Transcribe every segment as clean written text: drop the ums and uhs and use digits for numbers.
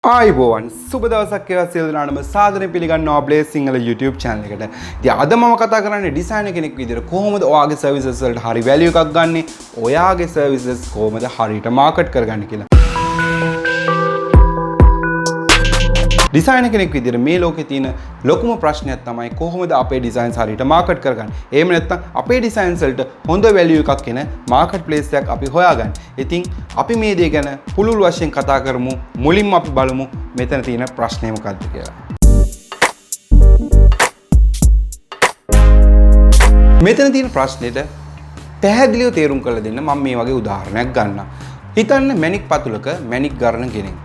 ආයිබෝවන් සුබ දවසක් වේවා සියලු දෙනාටම සාදරයෙන් පිළිගන්නවා Blace සිංහල YouTube channel එකට. ඉතින් අද මම කතා කරන්නේ ඩිසයිනර් කෙනෙක් විදිහට කොහොමද ඔයාගේ සර්විසස් වලට හරි වැලියු එකක් ගන්නෙ, ඔයාගේ සර්විසස් කොහොමද හරියට මාකට් කරගන්නේ කියලා. ඩිසයිනර් කෙනෙක් විදිහට මේ ලෝකේ තියෙන ලොකුම ප්‍රශ්නයක් තමයි කොහොමද අපේ ඩිසයින්ස් හරියට මාකට් කරගන්නේ. එහෙම නැත්නම් අපේ ඩිසයින්ස් වලට හොඳ වැලියු එකක් එන මාකට් ප්ලේස් එකක් අපි හොයාගන්න. ඉතින් අපි මේ දේ ගැන පුළුල් වශයෙන් කතා කරමු. මුලින්ම අපි බලමු මෙතන තියෙන ප්‍රශ්නේ මොකක්ද කියලා. මෙතන තියෙන ප්‍රශ්නෙට පැහැදිලිව තේරුම් කරලා දෙන්න මම මේ වගේ උදාහරණයක් ගන්නම්. හිතන්න මැණික් පතුලක මැණික් ගන්න කෙනෙක්.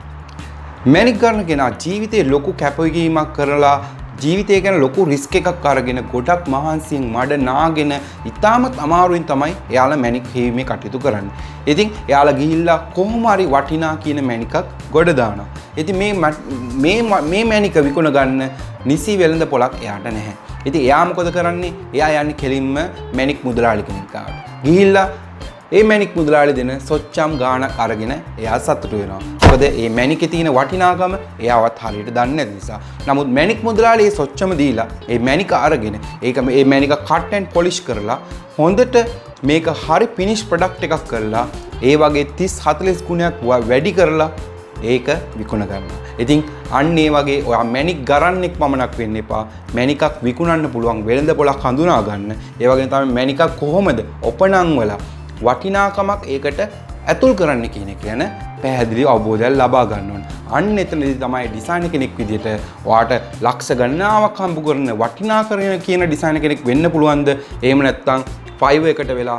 මැණික් ගන්න කෙනා ජීවිතේ ලොකු කැපවීමක් කරලා ජීවිතය ගැන ලොකු රිස්ක් එකක් අරගෙන ගොඩක් මහන්සියෙන් මඩ නාගෙන ඉතාමත් අමාරුවෙන් තමයි එයාලා මැණික් හේවීමේ කටයුතු කරන්නේ. ඉතින් එයාලා ගිහිල්ලා කොහොම හරි වටිනා කියන මැණිකක් ගොඩ දානවා. ඉතින් මේ මැණික විකුණ ගන්න නිසි වෙළඳ පොලක් එයාට නැහැ. ඉතින් එයා මොකද කරන්නේ? එයා යන්නේ කෙලින්ම මැණික් මුදලාලි කෙනෙක් ගාවට. ගිහිල්ලා ඒ මැණික් මුදලාලි දෙන සොච්චම් ගාණක් අරගෙන එයා සතුටු වෙනවා. මොකද මේ මැණිකේ තියෙන වටිනාකම එයාවත් හරියට දන්නේ නැති නිසා. නමුත් මැණික් මුදලාලි ඒ සොච්චම දීලා ඒ මැණික අරගෙන මේ මැණික කට් ඇන්ඩ් පොලිෂ් කරලා හොඳට මේක හරි ෆිනිෂ් ප්‍රොඩක්ට් එකක් කරලා ඒ වගේ 30 40 ගුණයක් වැඩි කරලා ඒක විකුණ ගන්නවා. ඉතින් අන්න ඒ වගේ ඔයා මැණික් ගරන්නෙක් පමණක් වෙන්න එපා. මැණිකක් විකුණන්න පුළුවන් වෙළඳ පොලක් හඳුනා ගන්න. ඒ වගේම තමයි මැණිකක් කොහොමද ඔපනං වල වටිනාකමක් ඒකට ඇතුල් කරන්න කියන එක ගැන පැහැදිලි අවබෝධයක් ලබා ගන්න ඕන. අන්න එතනදී තමයි ඩිසයිනර් කෙනෙක් විදිහට ඔයාට ලක්ෂ ගණනාවක් හම්බ කරන වටිනා කරන කියන ඩිසයිනර් කෙනෙක් වෙන්න පුළුවන්ද? එහෙම නැත්නම් Fiverr එකට වෙලා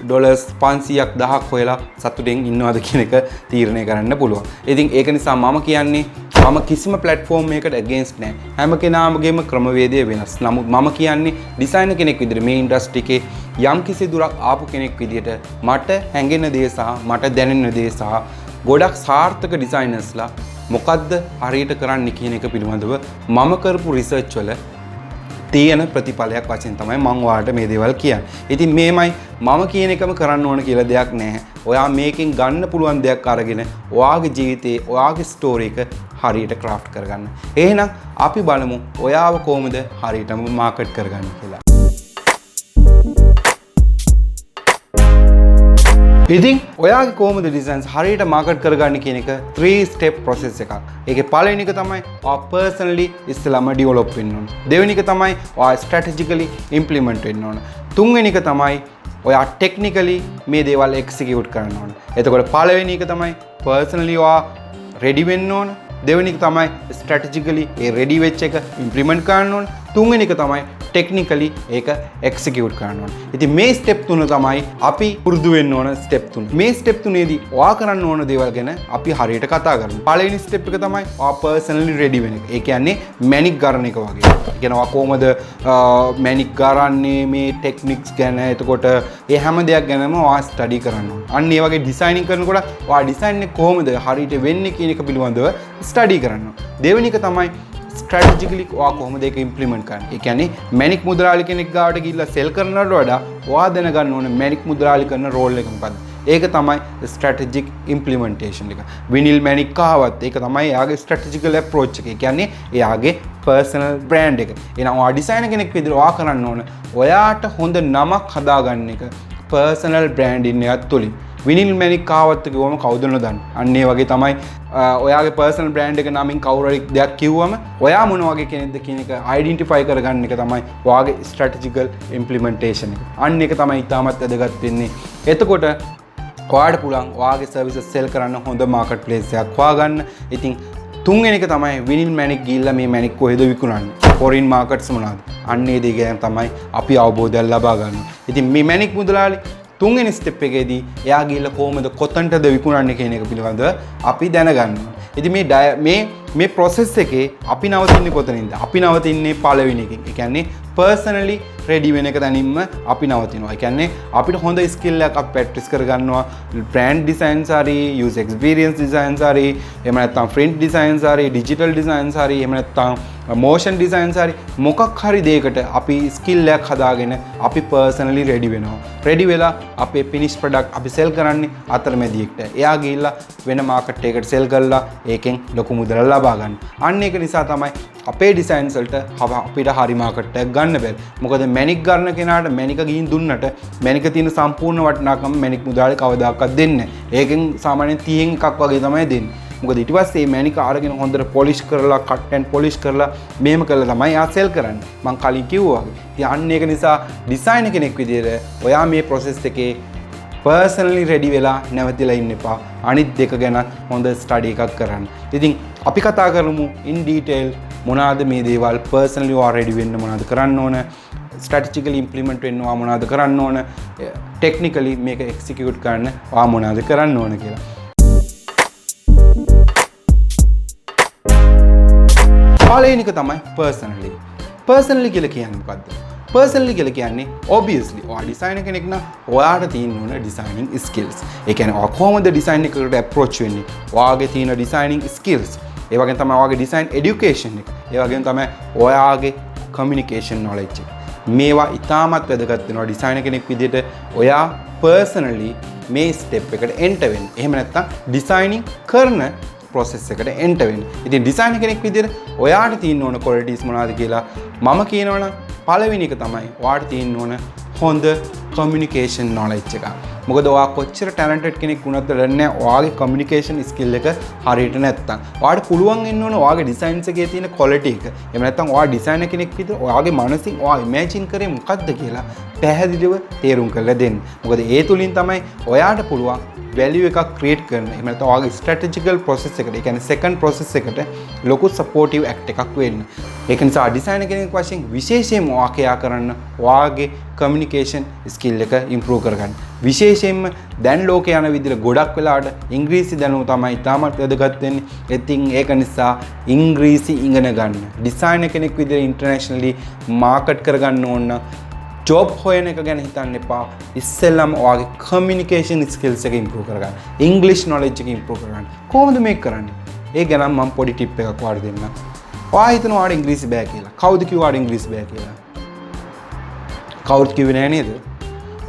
ඩොලර්ස් 500ක් 1000ක් හොයලා සතුටින් ඉන්නවද කියන එක තීරණය කරන්න පුළුවන්. ඉතින් ඒක නිසා මම කියන්නේ මම කිසිම platform එකකට against නැහැ. හැම කෙනාගේම ක්‍රමවේදය වෙනස්. නමුත් මම කියන්නේ ඩිසයිනර් කෙනෙක් විදිහට මේ ඉන්ඩස්ට්‍රි එකේ යම් කිසි දුරක් ආපු කෙනෙක් විදිහට මට හැඟෙන දේ සහ මට දැනෙන දේ සහ ගොඩක් සාර්ථක ඩිසයිනර්ස්ලා මොකද්ද හරියට කරන්න කියන එක පිළිබඳව මම කරපු රිසර්ච් වල තියෙන ප්‍රතිඵලයක් වශයෙන් තමයි මම ඔයාලට මේ දේවල් කියන්නේ. ඉතින් මේමයි මම කියන එකම කරන්න ඕන කියලා දෙයක් නැහැ. ඔයා මේකෙන් ගන්න පුළුවන් දෙයක් අරගෙන ඔයාගේ ජීවිතේ ඔයාගේ ස්ටෝරි එක හරියට ක්‍රාෆ්ට් කරගන්න. එහෙනම් අපි බලමු ඔයාව කොහොමද හරියටම මාකට් කරගන්නේ කියලා. ඉතින් ඔයාගේ කොහොමද ඩිසයින්ස් හරියට මාකට් කරගන්නේ කියන එක 3 step process එකක්. ඒකේ පළවෙනි එක තමයි ඔයා personally ඉස්සෙල්ලාම develop වෙන්න ඕන. දෙවෙනි එක තමයි ඔයා strategically implement වෙන්න ඕන. තුන්වෙනි එක තමයි ඔයා technically මේ දේවල් execute කරන්න ඕන. එතකොට පළවෙනි එක තමයි personally ඔයා ready වෙන්න ඕන. දෙවෙනි එක තමයි strategically ඒ ready වෙච්ච එක implement කරන්න ඕන. තුන්වෙනි එක තමයි technically ඒක execute කරන්න ඕන. ඉතින් මේ step තුන තමයි අපි පුරුදු වෙන්න ඕන step තුන. මේ step තුනේදී ඔයා කරන්න ඕන දේවල් ගැන අපි හරියට කතා කරමු. පළවෙනි step එක තමයි ඔයා personally ready වෙන එක. ඒ කියන්නේ මැණික් ගන්න එක වගේ. ඒ කියන්නේ ඔයා කොහොමද මැණික් ගරන්නේ මේ techniques ගැන. එතකොට ඒ හැම දෙයක් ගැනම ඔයා study කරන්න ඕන. අන්න ඒ වගේ designing කරනකොට ඔයා design එක කොහොමද හරියට වෙන්නේ කියන එක පිළිබඳව study කරන්න ඕන. දෙවෙනි එක තමයි strategically ඔයා කොහොමද ඒක implement කරන්නේ. ඒ කියන්නේ මැණික් මුදලාලි කෙනෙක් ගාවට ගිහිල්ලා sell කරනවට වඩා ඔයා දැනගන්න ඕනේ මැණික් මුදලාලි කරන role එක මොකක්ද. ඒක තමයි strategic implementation එක. විනිල් මැණික් කාවත් ඒක තමයි එයාගේ strategical approach එක. ඒ කියන්නේ එයාගේ personal brand එක. එහෙනම් ඔයා designer කෙනෙක් විදිහට ඔයා කරන්න ඕන ඔයාට හොඳ නමක් හදාගන්න එක personal branding එකත් තුලින්. විනිල් මැණික් කාවත් කිව්වම කවුද නොදන්නේ. අන්න ඒ වගේ තමයි ඔයාගේ personal brand එක නමින් කවුරු හරි දෙයක් කිව්වම ඔයා මොන වගේ කෙනෙක්ද කියන එක identify කරගන්න එක තමයි ඔයාගේ strategical implementation එක. අන්න ඒක තමයි ඉතාමත් වැදගත් වෙන්නේ. එතකොට ඔයාට පුළුවන් ඔයාගේ services sell කරන්න හොඳ market place එකක් හොයාගන්න. ඉතින් තුන්වෙනි එක තමයි විනිල් මැණික් ගිහිල්ලා මේ මැණික් කොහෙද විකුණන්නේ? foreign markets මොනවාද? අන්න ඒ දේ ගැන තමයි අපි අවබෝධයක් ලබා ගන්න. ඉතින් මේ මැණික් මුදලාලි තුන්වෙනි ස්ටෙප් එකේදී එයා ගිහිල්ලා කොහොමද කොතනටද විකුණන්නේ කියන එක පිළිබඳව අපි දැනගන්න ඕනේ. ඉතින් මේ මේ process එකේ අපි නවතින්නේ කොතනින්ද? අපි නවතින්නේ පළවෙනි එකෙන්. ඒ කියන්නේ personally ready වෙන එක තනින්ම අපි නවතිනවා. ඒ කියන්නේ අපිට හොඳ skill එකක් අපි practice කරගන්නවා. brand designs හරි, user experience designs හරි, එහෙම නැත්නම් print designs හරි, digital designs හරි, එහෙම නැත්නම් motion designs හරි මොකක් හරි දෙයකට අපි skill එකක් හදාගෙන අපි personally ready වෙනවා. ready වෙලා අපේ finished product අපි sell කරන්නේ අතරමැදියෙක්ට. එයා ගිහිල්ලා වෙන market එකකට sell කරලා ඒකෙන් ලොකු මුදලක් ලබා ගන්න. අන්න ඒක නිසා තමයි අපේ designs වලට අපිට හරි market එකක් ගන්න බැරි. මොකද මැනික් ගන්න කෙනාට මැනික ගිහින් දුන්නට මැනික තියෙන සම්පූර්ණ වටිනාකම මැනික් මුදාලේ කවදාකවත් දෙන්නේ නැහැ. ඒකෙන් සාමාන්‍යයෙන් 30න් එකක් වගේ තමයි දෙන්නේ. මොකද ඊට පස්සේ මේ මැනික අරගෙන හොඳට polish කරලා cut and polish කරලා මෙහෙම කරලා තමයි ආ sell කරන්නේ. මම කලින් කිව්වා වගේ. ඉතින් අන්න ඒක නිසා designer කෙනෙක් විදිහට ඔයා මේ process එකේ personally ready වෙලා නැවතිලා ඉන්න එපා. අනිත් දෙක ගැන හොඳ study එකක් කරන්න. ඉතින් අපි කතා කරමු in detail මොනවාද මේ දේවල් personally ඔයා ready වෙන්න මොනවාද කරන්න ඕන, strategically implement වෙන්න ඔයා මොනවාද කරන්න ඕන, technically මේක execute කරන්න ඔයා මොනවාද කරන්න ඕන කියලා. පළවෙනි එක තමයි personally. personally කියලා කියන්නේ මොකද්ද? personally කියලා කියන්නේ obviously ඔයා designer කෙනෙක් නම් ඔයාට තියෙන ඕන designing skills. ඒ කියන්නේ ඔයා කොහොමද design එකකට approach වෙන්නේ? ඔයාගේ තියෙන designing skills. ඒ වගේම තමයි ඔයාගේ design education එක. ඒ වගේම තමයි ඔයාගේ communication knowledge එක. මේවා ඉතාමත් වැදගත් වෙනවා designer කෙනෙක් විදිහට ඔයා personally මේ step එකට enter වෙන්න. එහෙම නැත්නම් designing කරන process එකට enter වෙන්න. ඉතින් designer කෙනෙක් විදිහට ඔයාට තියෙන ඕන qualities මොනවද කියලා මම කියනවනම් පළවෙනි එක තමයි ඔයාට තියෙන ඕන හොඳ communication knowledge එක. මොකද ඔයා කොච්චර talented කෙනෙක් වුණත් දන්නේ ඔයාගේ communication skill එක හරියට නැත්තම්. ඔයාට පුළුවන් වෙන්න ඕන ඔයාගේ designs එකේ තියෙන quality එක. එහෙම නැත්නම් ඔයා designer කෙනෙක් විදිහට ඔයාගේ මනසින් ඔයා imagine කරේ මොකක්ද කියලා පැහැදිලිව තේරුම් කරලා දෙන්න. මොකද ඒ තුලින් තමයි ඔයාට පුළුවන් value එකක් create කරන්න. එහෙම නැත්නම් ඔයාගේ strategical process එකට, ඒ කියන්නේ second process එකට ලොකු supportive act එකක් වෙන්න. ඒක නිසා designer කෙනෙක් වශයෙන් විශේෂයෙන්ම ඔයා කයා කරන්න ඔයාගේ communication skill එක improve කරගන්න. විශේෂයෙන්ම දැන් ලෝකේ යන විදිහට ගොඩක් වෙලාවට ඉංග්‍රීසි දැනුම තමයි ඉතාමත් වැදගත් වෙන්නේ. ඉතින් ඒක නිසා ඉංග්‍රීසි ඉගෙන ගන්න. designer කෙනෙක් විදිහට internationally market කරගන්න ඕන නම් job හොයන එක ගැන හිතන්න එපා. ඉස්සෙල්ලාම ඔයාගේ communication skills එක improve කරගන්න. English knowledge එක improve කරගන්න. කොහොමද මේක කරන්නේ? ඒ ගැන මම පොඩි tip එකක් ඔයාලට දෙන්නම්. ඔයා හිතනවා ඔයාලට ඉංග්‍රීසි බෑ කියලා. කවුද කිව්වා ඔයාලට ඉංග්‍රීසි බෑ කියලා? කවුරුත් කිව්වේ නෑ නේද?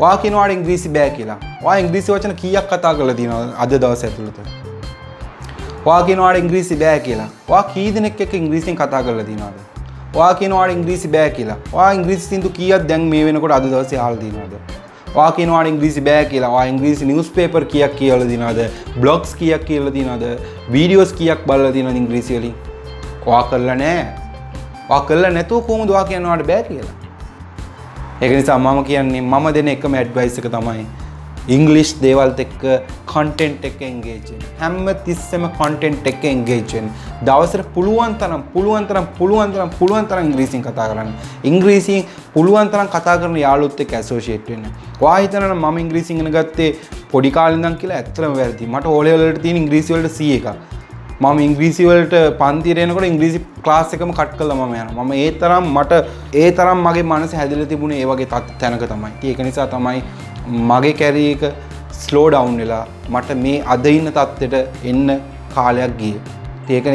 ඔයා කියනවා ඔයාලට ඉංග්‍රීසි බෑ කියලා. ඔයා ඉංග්‍රීසි වචන කීයක් කතා කරලා තියෙනවද අද දවස් ඇතුළත? ඔයා කියනවා ඔයාලට ඉංග්‍රීසි බෑ කියලා. ඔයා කී දෙනෙක් එක්ක ඉංග්‍රීසියෙන් කතා කරලා තියෙනවද? ඔයා කියනවා ඔයාලට ඉංග්‍රීසි බෑ කියලා. ඔයා ඉංග්‍රීසි සින්දු කීයක් දැන් මේ වෙනකොට අද දවසේ අහලා තියෙනවද? ඔයා කියනවා ඔයාලට ඉංග්‍රීසි බෑ කියලා. ඔයා ඉංග්‍රීසි newspaper කීයක් කියවලා තියෙනවද? blogs කීයක් කියවලා තියෙනවද? videos කීයක් බලලා තියෙනවද ඉංග්‍රීසි වලින්? ඔයා කරලා නෑ. ඔයා කරලා නැතුව කොහොමද ඔයා කියනවා ඔයාලට බෑ කියලා? ඒක නිසා මම කියන්නේ මම දෙන එකම ඇඩ්වයිස් එක තමයි ඉංග්‍රීසි දේවල්ත් එක්ක content එක engage වෙන්න. හැම තිස්සෙම content එක engage වෙන්න. දවසට පුළුවන් තරම් ඉංග්‍රීසියෙන් කතා කරන්න. ඉංග්‍රීසියෙන් පුළුවන් තරම් කතා කරන යාළුවොත් එක්ක associate වෙන්න. ඔයා හිතනවා නම් මම ඉංග්‍රීසියෙන් ඉගෙන ගත්තේ පොඩි කාලේ ඉඳන් කියලා ඇත්තටම වැරදි. මට O level වලට තියෙන ඉංග්‍රීසි වලට C එකක්. මම ඉංග්‍රීසි වලට පන්තියට එනකොට ඉංග්‍රීසි ක්ලාස් එකම කට් කළා මම යනවා. මම ඒ තරම් මගේ මනස හැදිලා තිබුණේ ඒ වගේ තැනක තමයි. ඒක නිසා තමයි මගේ කැරියර් එක ස්ලෝ ඩවුන් වෙලා මට මේ අද ඉන්න තත්ත්වෙට එන්න කාලයක් ගියේ.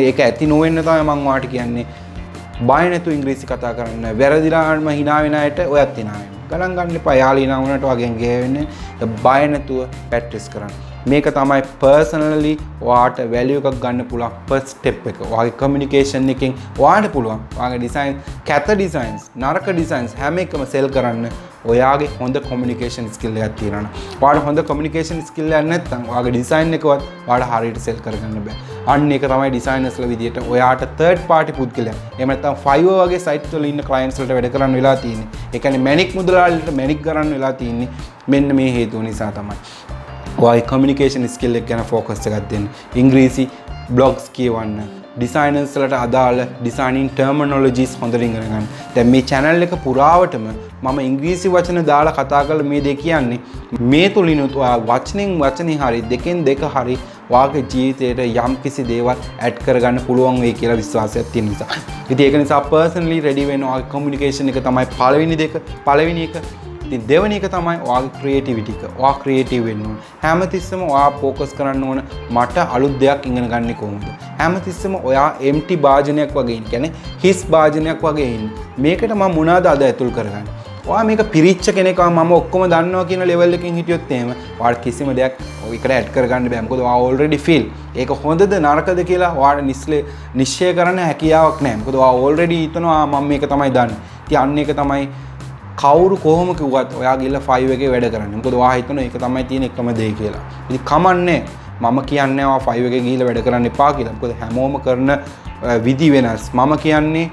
ඒක ඇති නොවෙන්න තමයි මම ඔයාලට කියන්නේ. බය නැතුව ඉංග්‍රීසි කතා කරන්න. වැරදිලාම hina වෙන අයට ඔයත් hina වෙන්න. ගණන් ගන්න එපා. යාළුවා hina වුණාට වගේ ගෑවෙන්නේ. බය නැතුව ප්‍රැක්ටිස් කරන්න. මේක තමයි personally ඔයාට value එකක් ගන්න පුළුවන් first step එක. ඔයාගේ communication එකෙන් ඔයාට පුළුවන් ඔයාගේ design, කැත designs, නරක designs හැම එකම sell කරන්න ඔයාගේ හොඳ communication skill එකක් තියෙනවා. ඔයාට හොඳ communication skill එකක් නැත්නම් ඔයාගේ design එකවත් ඔයාට හරියට sell කරගන්න බෑ. අන්න ඒක තමයි designers ලා විදියට ඔයාට third party පුද්ගලයා. එහෙම නැත්නම් Fiverr වගේ site වල ඉන්න clients වලට වැඩ කරන්න වෙලා තියෙන්නේ. ඒ කියන්නේ මැනික් මුදලාලිට මැනික් කරන්න වෙලා තියෙන්නේ මෙන්න මේ හේතුව නිසා තමයි. ඔයාගේ communication skill එක ගැන focus එකක් දෙන්න. ඉංග්‍රීසි blogs කියවන්න. designers වලට අදාළ designing terminologies හොඳට ඉගෙන ගන්න. දැන් මේ channel එක පුරාවටම මම ඉංග්‍රීසි වචන දාලා කතා කරලා මේ දෙක කියන්නේ මේ තුලිනුත් ඔයා වචනෙන් වචනේ හරි දෙකෙන් දෙක හරි ඔයාගේ ජීවිතේට යම් කිසි දේවල් ඇඩ් කරගන්න පුළුවන් වෙයි කියලා විශ්වාසයක් තියෙන නිසා. ඉතින් ඒක නිසා personally ready වෙන්න ඔයාගේ communication එක තමයි පළවෙනි එක. ඉතින් දෙවෙනි එක තමයි ඔයාගේ creativity එක. ඔයා creative වෙන්න ඕන. හැමතිස්සෙම ඔයා focus කරන්න ඕන මට අලුත් දෙයක් ඉගෙන ගන්න කොහොමද. හැමතිස්සෙම ඔයා empty භාජනයක් වගේ ඉන්න. කියන්නේ හිස් භාජනයක් වගේ ඉන්න. මේකට මම මොනවාද අද ඇතුල් කරගන්නේ? ඔයා මේක පිරිච්ච කෙනෙක් මම ඔක්කොම දන්නවා කියන level එකකින් හිටියොත් එහෙම ඔයාට කිසිම දෙයක් ඔයකට ඇඩ් කරගන්න බෑ. මොකද ඔයා already feel ඒක හොඳද නරකද කියලා ඔයාට නිශ්චය කරන්න හැකියාවක් නැහැ. මොකද ඔයා already හිතනවා මම මේක තමයි දන්නේ. ඉතින් අන්න ඒක තමයි කවුරු කොහොම කිව්වත් ඔයා ගිහලා 5 එකේ වැඩ කරන්නේ. මොකද ඔයා හිතනවා ඒක තමයි තියෙන එකම දේ කියලා. ඉතින් කමන්නේ මම කියන්නේ ඔයා 5 එකේ ගිහලා වැඩ කරන්න එපා කියලා. මොකද හැමෝම කරන විදි වෙනස්. මම කියන්නේ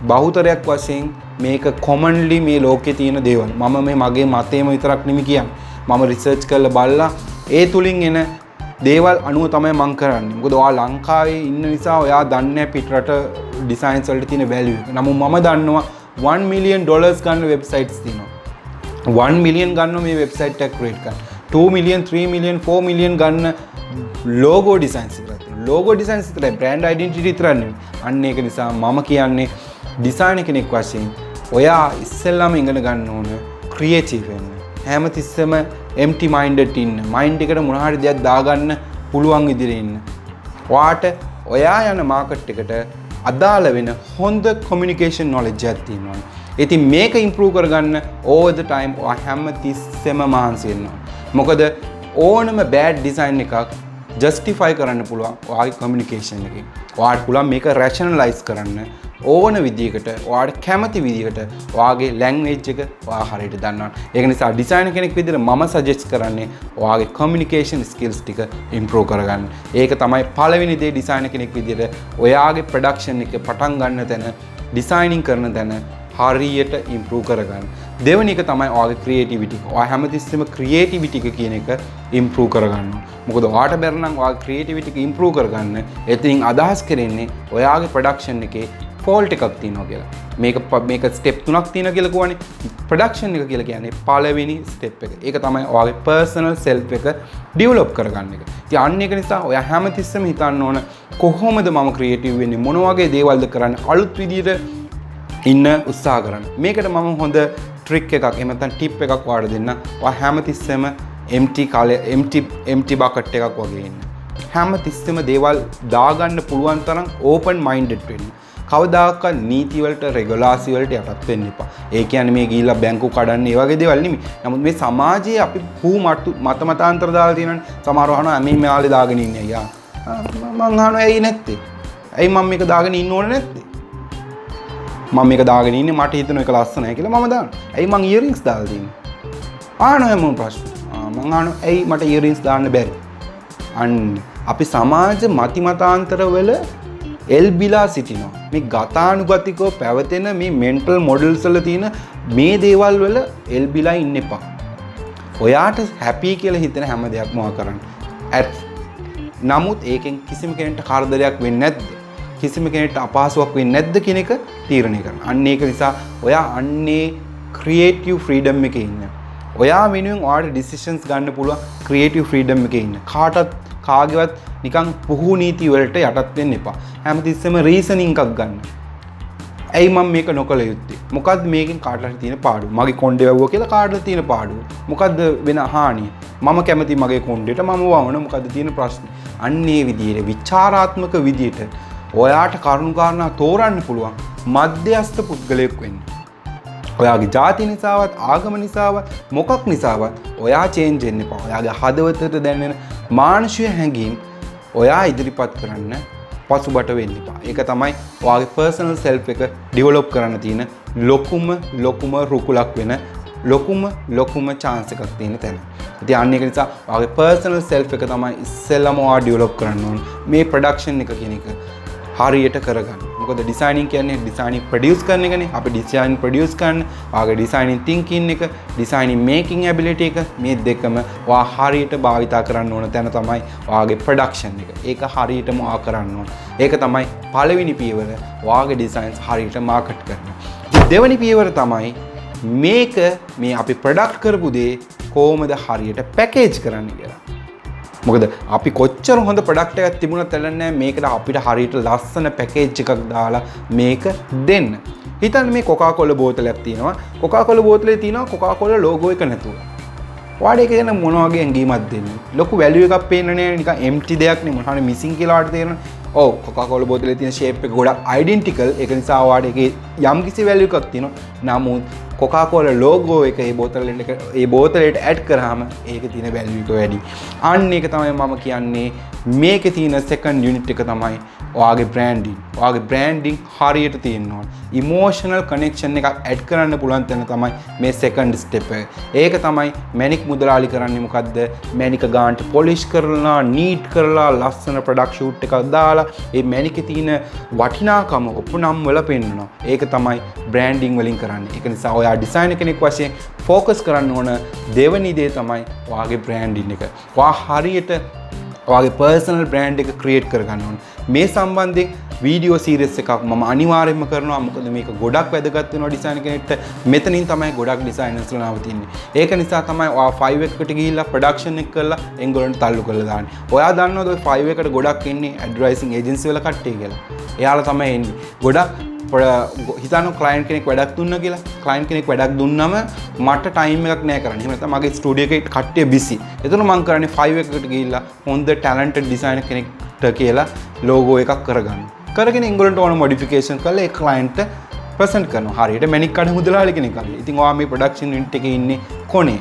බහුතරයක් වශයෙන් මේක කොමන්ලි මේ ලෝකේ තියෙන දේවල්. මම මේ මගේ මතේම විතරක් නෙමෙයි කියන්නේ. මම රිසර්ච් කරලා බලලා ඒ තුලින් එන දේවල් අනුව තමයි මම කරන්නේ. මොකද ඔයා ලංකාවේ ඉන්න නිසා ඔයා දන්නේ පිටරට ඩිසයින්ස් වලට තියෙන වැලියු එක. නමුත් මම දන්නවා $1 million ගන්න වෙබ්සයිට්ස් තියෙනවා. 1 million ගන්න මේ වෙබ්සයිට් එක ක්‍රියේට් කරන්න. 2 million 3 million 4 million ගන්න ලෝගෝ ඩිසයින්ස් විතරයි තියෙනවා. ලෝගෝ ඩිසයින්ස් විතරයි බ්‍රෑන්ඩ් ඩෙන්ටිටි විතරක් නෙමෙයි. අන්න ඒක නිසා මම කියන්නේ ඩිසයිනර් කෙනෙක් වශයෙන් ඔයා ඉස්සෙල්ලාම ඉගෙන ගන්න ඕන ක්‍රියේටිව් වෙන්න. හැමතිස්සෙම empty minded ඉන්න. මයින්ඩ් එකට මොන හරි දෙයක් දාගන්න පුළුවන් විදිහට ඉන්න. ඔයාට ඔයා යන මාකට් එකට අදාළ වෙන හොඳ communication knowledge එකක් තියෙනවා. ඉතින් මේක improve කරගන්න all the time ඔයා හැමතිස්සෙම මහන්සි වෙන්න ඕන. මොකද ඕනම bad design එකක් justify කරන්න පුළුවන් ඔයාගේ communication එකෙන්. ඔයාට පුළුවන් මේක rationalize කරන්න ඕන විදිහකට ඔයාට කැමති විදිහකට ඔයාගේ language එක ඔයා හරියට දන්නවා. ඒක නිසා designer කෙනෙක් විදිහට මම suggest කරන්නේ ඔයාගේ communication skills ටික improve කරගන්න. ඒක තමයි පළවෙනි දේ designer කෙනෙක් විදිහට ඔයාගේ production එක පටන් ගන්න තැන designing කරන තැන හරියට improve කරගන්න. දෙවෙනි එක තමයි ඔයාගේ creativity එක. ඔයා හැමතිස්සෙම creativity එක කියන එක improve කරගන්න. මොකද ඔයාට බැරි නම් ඔයාගේ creativity එක improve කරගන්න එතනින් අදහස් කරන්නේ ඔයාගේ production එකේ ෆෝල්ට් එකක් තියෙනවා කියලා. මේක ස්ටෙප් 3ක් තියෙනවා කියලා කියවනේ. ප්‍රොඩක්ෂන් එක කියලා කියන්නේ පළවෙනි ස්ටෙප් එක. ඒක තමයි ඔයාගේ පර්සනල් සෙල්ෆ් එක ඩෙවලොප් කරගන්න එක. ඉතින් අන්න ඒක නිසා ඔයා හැමතිස්සෙම හිතන්න ඕන කොහොමද මම ක්‍රියේටිව් වෙන්නේ? මොන වගේ දේවල්ද කරන්නේ? අලුත් විදියට ඉන්න උත්සාහ කරන්න. මේකට මම හොඳ ට්‍රික් එකක් එහෙම නැත්නම් ටිප් එකක් ඔයාලට දෙන්න. ඔයා හැමතිස්සෙම empty bucket එකක් වගේ ඉන්න. හැමතිස්සෙම දේවල් දාගන්න පුළුවන් තරම් open minded වෙන්න. කවදාකවත් නීති වලට රෙගුලාසි වලට යටත් වෙන්න එපා. ඒ කියන්නේ මේ ගිහිල්ලා බැංකු කඩන්න ඒ වගේ දේවල් නෙමෙයි. නමුත් මේ සමාජයේ අපි මත මතාන්තර දාලා තියෙනවනේ. සමහරව අහනවා මේ මෙයාලේ දාගෙන ඉන්නේ අයියා. මං අහනවා ඇයි නැත්තේ? ඇයි මම මේක දාගෙන ඉන්න ඕනේ නැත්තේ? මම මේක දාගෙන ඉන්නේ මට හිතෙන එක ලස්සනයි කියලා මම දානවා. ඇයි මං ඉයරින්ග්ස් දාලා තියෙන්නේ? ආනෝ හැමෝම ප්‍රශ්න. මං අහනවා ඇයි මට ඉයරින්ග්ස් දාන්න බැරි? අන්න අපි සමාජ මතිමතාන්තර වල එල්බිලා සිටිනවා. මේ ගතානුගතිකව පැවතෙන මේ මෙන්ටල් මොඩල්ස් වල තියෙන මේ දේවල් වල එල්බිලා ඉන්න එපා. ඔයාට හැපි කියලා හිතෙන හැම දෙයක්ම ඔයා කරන්න. නමුත් ඒකෙන් කිසිම කෙනෙක්ට කරදරයක් වෙන්නේ නැද්ද? කිසිම කෙනෙක්ට අපහසුයක් වෙන්නේ නැද්ද කියන එක තීරණය කරන්න. අන්න ඒක නිසා ඔයා අන්නේ ක්‍රියේටිව් ෆ්‍රීඩම් එකේ ඉන්න. ඔයා වෙනුවෙන් ඔයාට ඩිසිෂන්ස් ගන්න පුළුවන් ක්‍රියේටිව් ෆ්‍රීඩම් එකේ ඉන්න. කාගේවත් නිකන් පුහු නීති වලට යටත් වෙන්න එපා. හැමතිස්සෙම රීසනින් එකක් ගන්න. ඇයි මම මේක නොකළ යුත්තේ? මොකද්ද මේකෙන් කාටට තියෙන පාඩුව? මගේ කොණ්ඩේ වැවුවා කියලා කාටද තියෙන පාඩුව? මොකද්ද වෙන හානිය? මම කැමති මගේ කොණ්ඩේට මම වවන මොකද්ද තියෙන ප්‍රශ්නේ? අන්නේ විදිහට විචාරාත්මක විදිහට ඔයාට කරුණු කාරණා තෝරන්න පුළුවන් මධ්‍යස්ථ පුද්ගලයෙක් වෙන්න. ඔයාගේ ජාති නිසාවත් ආගම නිසාවත් මොකක් නිසාවත් ඔයා චේන්ජ් වෙන්න එපා. ඔයාගේ හදවතට දැනෙන මානසික හැඟීම් ඔයා ඉදිරිපත් කරන්න පසුබට වෙන්න එපා. ඒක තමයි ඔයාගේ පර්සනල් සෙල්ෆ් එක ඩෙවලොප් කරන්න තියෙන ලොකුම රුකුලක් වෙන ලොකුම chance එකක් තියෙන තැන. ඉතින් අන්න ඒක නිසා ඔයාගේ පර්සනල් සෙල්ෆ් එක තමයි ඉස්සෙල්ලාම ඔයා ඩෙවලොප් කරන්න ඕන. මේ ප්‍රොඩක්ෂන් එක කියන එක හරියට කරගන්න. මොකද ඩිසයිනින් කියන්නේ ඩිසයිනින් ප්‍රොඩියුස් කරන එකනේ. අපි ඩිසයින් ප්‍රොඩියුස් කරන, ඔයාගේ ඩිසයිනින් තින්කින් එක, ඩිසයිනින් මේකින් ඇබිලිටි එක මේ දෙකම ඔයා හරියට භාවිතා කරන්න ඕන තැන තමයි ඔයාගේ ප්‍රොඩක්ෂන් එක. ඒක හරියටම ඔයා කරන්න ඕන. ඒක තමයි පළවෙනි පියවර. ඔයාගේ ඩිසයින්ස් හරියට මාකට් කරන්න. දෙවෙනි පියවර තමයි මේක මේ අපි ප්‍රොඩක්ට් කරපු දේ කොහොමද හරියට පැකේජ් කරන්න කියලා. මොකද අපි කොච්චර හොඳ ප්‍රොඩක්ට් එකක් තිබුණත් වැඩන්නේ මේකට අපිට හරියට ලස්සන පැකේජ් එකක් දාලා මේක දෙන්න. හිතන්න මේ කොකාකෝලා බෝතලයක් තියෙනවා. කොකාකෝලා බෝතලේ තියෙනවා කොකාකෝලා ලෝගෝ එක නැතුව. ඔයාට ඒක ගැන මොන වගේ ඇඟීමක් දෙන්නේ? ලොකු වැලියු එකක් පේන්නේ නැහැ නිකන් එම්ටි දෙයක් නේ මොනවා හරි මිසින් කියලා වාට තේරෙනවා. ඔව් කොකාකෝලා බෝතලේ තියෙන ෂේප් එක ගොඩක් අයිඩෙන්ටිකල්. ඒක නිසා ඔයාට ඒකේ යම්කිසි වැලියු එකක් තියෙනවා. නමුත් කොකාකෝලා ලෝගෝ එක ඒ බෝතලයට ඇඩ් කරාම ඒකේ තියෙන වැලියු එක වැඩි. අන්න ඒක තමයි මම කියන්නේ මේකේ තියෙන සෙකන්ඩ් යුනිට් එක තමයි ඔයාගේ බ්‍රෑන්ඩින්. ඔයාගේ බ්‍රෑන්ඩින් හරියට තියෙන්න ඕන. ඉමෝෂනල් කනෙක්ෂන් එකක් ඇඩ් කරන්න පුළුවන් තැන තමයි මේ සෙකන්ඩ් ස්ටෙප් එක. ඒක තමයි මැනික් මුදලාලි කරන්නේ මොකද්ද? මැනික ගාන්ට පොලිෂ් කරලා, නීට් කරලා, ලස්සන ප්‍රොඩක්ට් ෂූට් එකක් දාලා ඒ මැනිකේ තියෙන වටිනාකම ඔප්පුනම් වල පෙන්නනවා. ඒක තමයි බ්‍රෑන්ඩින් වලින් කරන්නේ. ඒක නිසා ඔයා ඩිසයිනර් කෙනෙක් වශයෙන් ફોකස් කරන්න ඕන දෙවෙනි දේ තමයි ඔයාගේ බ්‍රෑන්ඩින් එක. ඔයා හරියට ඔයාගේ පර්සනල් බ්‍රෑන්ඩ් එක ක්‍රියේට් කරගන්න ඕන. මේ සම්බන්ධයෙන් වීඩියෝ සීරීස් එකක් මම අනිවාර්යයෙන්ම කරනවා. මොකද මේක ගොඩක් වැදගත් වෙනවා ඩිසයිනර් කෙනෙක්ට. මෙතනින් තමයි ගොඩක් ඩිසයිනර්ස්ලා නවතින්නේ. ඒක නිසා තමයි ඔයා 5 එකකට ගිහිල්ලා ප්‍රොඩක්ෂන් එක කරලා එංගලන්ට තල්ලු කරලා දාන්නේ. ඔයා දන්නවද ඔය 5 එකට ගොඩක් ඉන්නේ ඇඩ්වර්ටයිසින් ඒජන්සි වල කට්ටිය කියලා. එයාලා තමයි එන්නේ. ගොඩක් හිතන්න ක්ලයින්ට් කෙනෙක් වැඩක් දුන්නා කියලා. ක්ලයින්ට් කෙනෙක් වැඩක් දුන්නම මට ටයිම් එකක් නැහැ කරන්න. එහෙම නැත්නම් මගේ ස්ටුඩියෝ එකේ කට්ටිය බිසි. එතන මම කරන්නේ 5 එකකට ගිහිල්ලා හොඳ ටැලන්ටඩ් ඩිසයිනර් කෙනෙක්ට කියලා ලෝගෝ එකක් කරගන්න. කරගෙන ඉංගලන්ට ඕන මොඩිෆිකේෂන් කරලා ඒ ක්ලයින්ට්ට ප්‍රසන්ට් කරනවා. හරියට මැනික් කඩ මුදලාලි කෙනෙක් වගේ. ඉතින් ඔයා මේ ප්‍රොඩක්ෂන් යුනිට් එකේ ඉන්නේ කොනේ.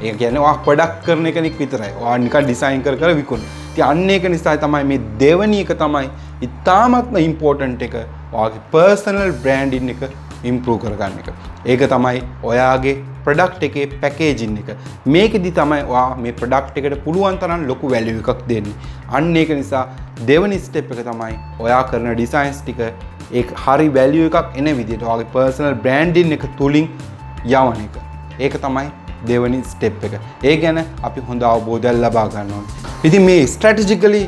ඒ කියන්නේ ඔයා ප්‍රොඩක්ට් කරන කෙනෙක් විතරයි. ඔයා නිකන් ඩිසයින් කර විකුණන. ඉතින් අන්න ඒක නිසා තමයි මේ දෙවෙනි එක තමයි ඉතාමත්ම ඉම්පෝටන්ට් එක. ඔයාගේ පර්සනල් බ්‍රෑන්ඩින් එක ඉම්ප්‍රූව් කරගන්න එක. ඒක තමයි ඔයාගේ ප්‍රොඩක්ට් එකේ පැකේජින් එක. මේකෙදි තමයි ඔයා මේ ප්‍රොඩක්ට් එකට පුළුවන් තරම් ලොකු වැලියු එකක් දෙන්නේ. අන්න ඒක නිසා දෙවෙනි ස්ටෙප් එක තමයි ඔයා කරන ඩිසයින්ස් ටික ඒක හරි වැලියු එකක් එන විදිහට ඔයාගේ පර්සනල් බ්‍රෑන්ඩින් එක තුලින් යවන එක. ඒක තමයි දෙවෙනි ස්ටෙප් එක. ඒ ගැන අපි හොඳ අවබෝධයක් ලබා ගන්න ඕනේ. ඉතින් මේ ස්ට්‍රැටජිකලි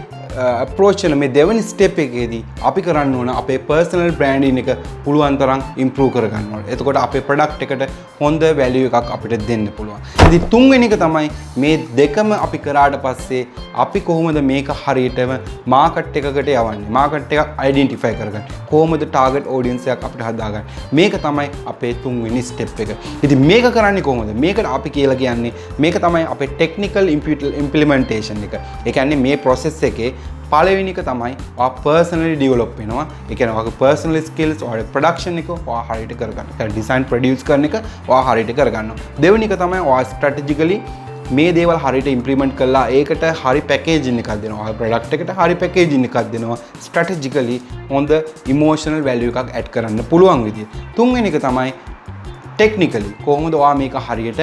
අප්‍රෝච් එක මේ දෙවෙනි ස්ටෙප් එකේදී අපි කරන්න ඕන අපේ පර්සනල් බ්‍රෑන්ඩින් එක පුළුවන් තරම් ඉම්ප්‍රූව් කරගන්න ඕනේ. එතකොට අපේ ප්‍රොඩක්ට් එකට හොඳ වැලියු එකක් අපිට දෙන්න පුළුවන්. ඉතින් තුන්වෙනි එක තමයි මේ දෙකම අපි කරාට පස්සේ අපි කොහොමද මේක හරියටම මාකට් එකකට යවන්නේ? මාකට් එකක් අයිඩෙන්ටිෆයි කරගන්න. කොහොමද ටාගට් ඔඩියන්ස් එකක් අපිට හදාගන්නේ? මේක තමයි අපේ තුන්වෙනි ස්ටෙප් එක. ඉතින් මේක කරන්නේ කොහොමද? මේකට අපි කියලා කියන්නේ මේක තමයි අපේ ටෙක්නිකල් ඉම්ප්ලිමන්ටේෂන් එක. ඒ කියන්නේ මේ process එකේ පළවෙනි එක තමයි ඔයා පර්සනලි ඩෙවලොප් වෙනවා. ඒ කියන්නේ ඔයාගේ පර්සනල් ස්කිල්ස් ඔයාගේ ප්‍රොඩක්ෂන් එක ඔයා හරියට කරගන්න. ඒ කියන්නේ ඩිසයින් ප්‍රොඩියුස් කරන එක ඔයා හරියට කරගන්නවා. දෙවෙනි එක තමයි ඔයා ස්ට්‍රැටජිකලි මේ දේවල් හරියට ඉම්ප්ලිමන්ට් කරලා ඒකට හරි පැකේජින් එකක් දෙනවා. ඔයාගේ ප්‍රොඩක්ට් එකට හරි පැකේජින් එකක් දෙනවා. ස්ට්‍රැටජිකලි හොඳ ඉමෝෂනල් වැලියු එකක් ඇඩ් කරන්න පුළුවන් විදිය. තුන්වෙනි එක තමයි ටෙක්නිකලි කොහොමද ඔයා මේක හරියට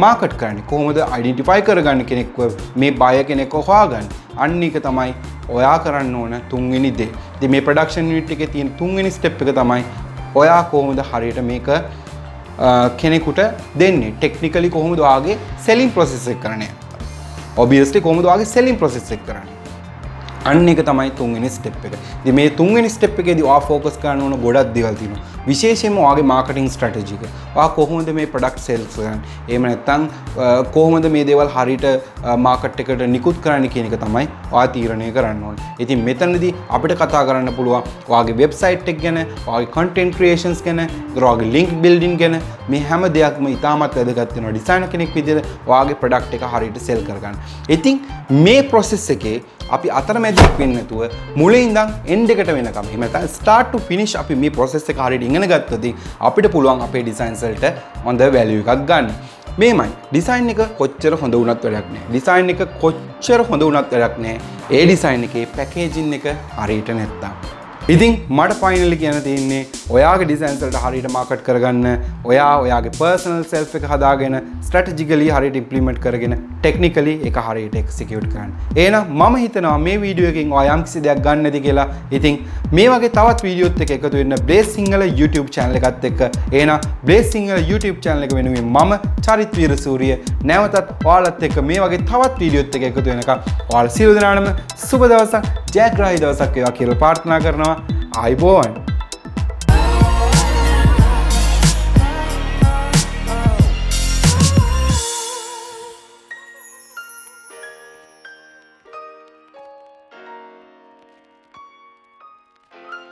මාකට් කරන්නේ? කොහොමද අයිඩෙන්ටිෆයි කරගන්න කෙනෙක්ව මේ බය කෙනෙක්ව හොයාගන්නේ? අන්න එක තමයි ඔයා කරන්න ඕන තුන්වෙනි දේ. ඉතින් මේ ප්‍රොඩක්ෂන් යුනිට් එකේ තියෙන තුන්වෙනි ස්ටෙප් එක තමයි ඔයා කොහොමද හරියට මේක කෙනෙකුට දෙන්නේ? ටෙක්නිකලි කොහොමද ඔයාගේ සෙලින් ප්‍රොසෙස් එක කරන්නේ? ඔබ්වියස්ලි කොහොමද ඔයාගේ සෙලින් ප්‍රොසෙස් එක කරන්නේ? අන්න එක තමයි තුන්වෙනි ස්ටෙප් එක. ඉතින් මේ තුන්වෙනි ස්ටෙප් එකේදී ඔයා ફોකස් කරන්න ඕන ගොඩක් දේවල් තියෙනවා. විශේෂයෙන්ම ඔයාගේ මාකටිං ස්ට්‍රැටජි එක. ඔයා කොහොමද මේ ප්‍රොඩක්ට් සෙල්ස් කරන්නේ? එහෙම නැත්නම් කොහොමද මේ දේවල් හරියට මාකට් එකට නිකුත් කරන්නේ කියන එක තමයි ඔයා තීරණය කරන්න ඕනේ. ඉතින් මෙතනදී අපිට කතා කරන්න පුළුවන් ඔයාගේ වෙබ්සයිට් එක ගැන, ඔයාගේ කන්ටෙන්ට් ක්‍රියේෂන්ස් ගැන, ඔයාගේ ලින්ක් බිල්ඩින් ගැන මේ හැම දෙයක්ම ඉතාමත් වැදගත් වෙනවා ඩිසයිනර් කෙනෙක් විදිහට ඔයාගේ ප්‍රොඩක්ට් එක හරියට සෙල් කරගන්න. ඉතින් මේ process එකේ අපි අතරමැදික් වෙන්නේ නැතුව මුලින් ඉඳන් එන්ඩ් එකට වෙනකම් එහෙම නැත්නම් start to finish අපි මේ process එක හරියට ඉගෙන ගත්තොත් අපිට පුළුවන් අපේ ඩිසයින්ස් වලට හොඳ වැලියු එකක් ගන්න. මේමයි ඩිසයින් එක කොච්චර හොඳ වුණත් වැඩක් නැහැ. ඩිසයින් එක කොච්චර හොඳ වුණත් වැඩක් නැහැ. ඒ ඩිසයින් එකේ පැකේජින් එක හරියට නැත්තම්. ඉතින් මට ෆයිනලි කියන්න තියෙන්නේ ඔයාගේ ඩිසයින්ස් වලට හරියට මාකට් කරගන්න, ඔයාගේ පර්සනල් සෙල්ෆ් එක හදාගෙන ස්ට්‍රැටජිකලි හරියට ඉම්ප්ලිමන්ට් කරගෙන ටෙක්නිකලි ඒක හරියට එක්සිකියුට් කරන්න. එහෙනම් මම හිතනවා මේ වීඩියෝ එකෙන් ඔයා යම්කිසි දෙයක් ගන්න නැති කියලා. ඉතින් මේ වගේ තවත් වීඩියෝත් එක්ක එකතු වෙන්න Blace Sinhala YouTube channel එකත් එක්ක. එහෙනම් Blace Sinhala YouTube channel එක වෙනුවෙන් මම චරිත් වීරසූරිය නැවතත් ඔයාලත් එක්ක මේ වගේ තවත් වීඩියෝත් එක්ක එකතු වෙනකම් ඔයාලා සියලු දෙනාටම සුබ දවසක්, ජයග්‍රාහී දවසක් වේවා කියලා ප්‍රාර්ථනා කරනවා. ආයිබෝවන්.